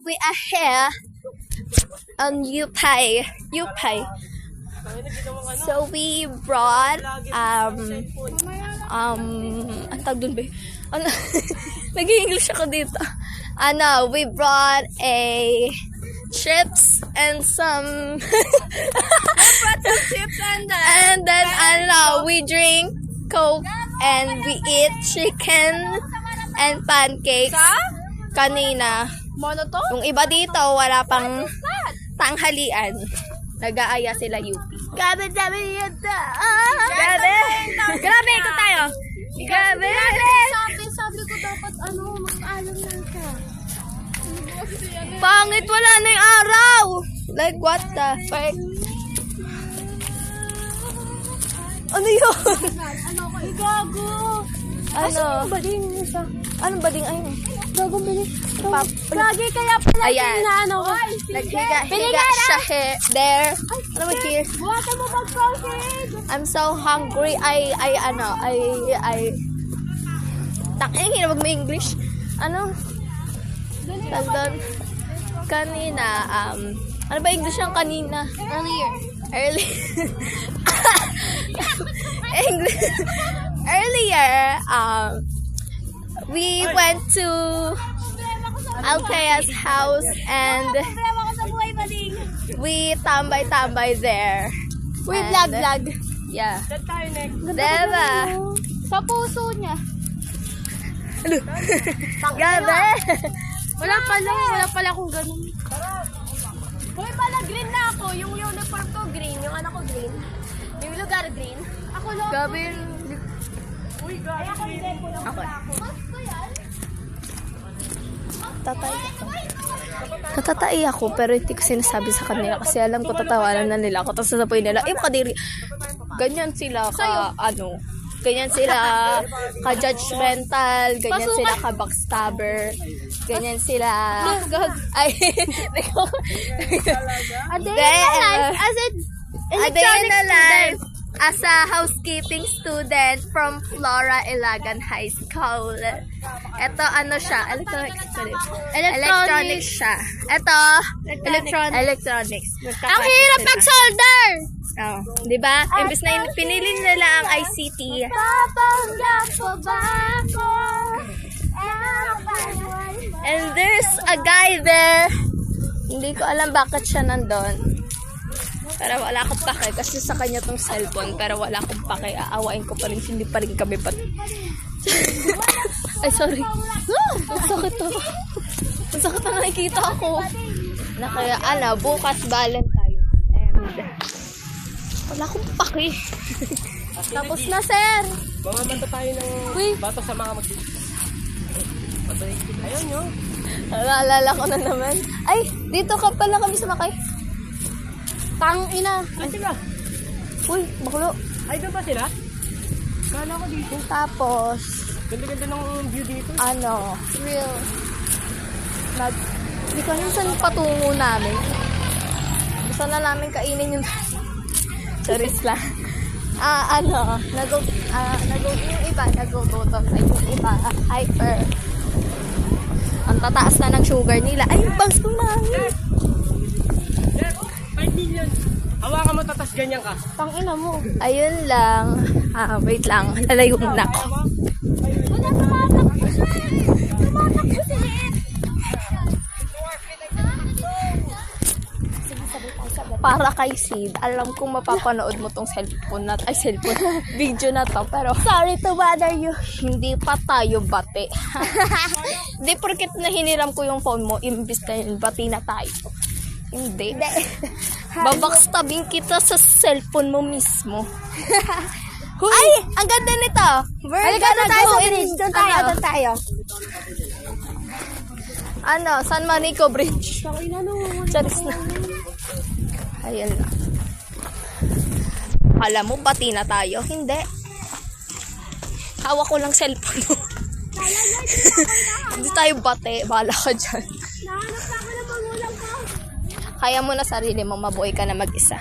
we are here on Upay. So we brought ang tawag dun ba? Ano? Nag-i-English ako dito. We brought a chips and some chips and then we drink Coke and we eat chicken and pancakes kanina. Mono to? Yung iba dito wala pang tanghalian. Nag-aaya sila UP. Grabe yata. Grabe! Grabe, ito tayo. Grabe! Sabi ko dapat mag-alam lang ka. Pangit, wala na yung araw! Like, what the fuck? Ano yun? Gago. Ano? Bading isa. Anong bading? Ayun. Gagong bading. Lagi kaya pala Ayan. Naghiga siya there. Ano ba here? Buwatan mo mag-proceed. I'm so hungry. Taking na mag English. Ano? Tandaan. Kanina, ano ba English yung kanina? Earlier. Earlier, we went to Althea's house and we tambay there. We And, vlog. Yeah. Saan tayo next? Diba? Sa puso niya. Gabi! Wala pala kung ganun. Hoy pala, green na ako. Yung uniform ko green, yung anak ko green. Yung lugar green. Ako lang. Gabi. Uy, gabi. Ako hindi po lang Ako. Gusto yan? Natatai ako pero hindi ko sinasabi sa kanila kasi alam ko tatawanan na nila ako tapos sasabihin nila kadiri ganyan sila ganyan sila ka-judgmental, ganyan sila ka-backstabber, ganyan sila ay as a housekeeping student from Flora Ilagan High School. Ito siya, electronics siya. Ito, electronics. Ang hirap mag-solder! Oh, 'di ba? Imbes na pinili nila ang ICT. Papanggap pa ba ako? And there's a guy there. Hindi ko alam bakit siya nandun. Pero wala akong pake kasi sa kanya tong cellphone. Pero wala akong pake. Aawain ko pa rin. Hindi pa rin kami Ay, sorry. Ang sakit to. Ang sakit na nakikita ako. Na kaya, bukas Valentine. And wala akong pake. Tapos na, sir. Mamamanta tayo ng bato sa mga Ayun nyo. Naalala ko na naman. Ay, dito ka pala kami sumakay. Tangina. Ay, sila. Uy, baklo. Ay, doon ba sila? Kala ko dito. Tapos, Ganda-ganda ng view dito. real. Hindi ko alam saan patungo namin. Gusto na namin kainin yung charis lang. Yung iba, nagugutom. Ay, yung iba, hyper. Ang tataas na ng sugar nila. Ay, yung bangs ko namin. 5 million. Hawakan mo, tatas ganyan ka. Tangina mo. Ayun lang. Wait lang. Lalayo muna ako. Wala, tumatakbo siya. Tumatakbo si Liit. Para kay Sid, alam kong mapapanood mo tong video na to, pero Sorry to bother you. hindi pa tayo bate. Hindi porket na hiniram ko yung phone mo, imbis na yun, bati na tayo. Hindi. Babackstabing kita sa cellphone mo mismo. Ay! Ang ganda nito! We're gonna tayo go sa in... bridge. Doon tayo. San Manico Bridge. Tangina no. Charis na. Ayun lang. Alam mo, bati na tayo. Hindi. Hawak ko lang cellphone mo. Hindi tayo bate. Bahala ka dyan. Nahanap na ako ng magulang ko. Kaya mo na sarili mo, mabuhay ka na mag-isa.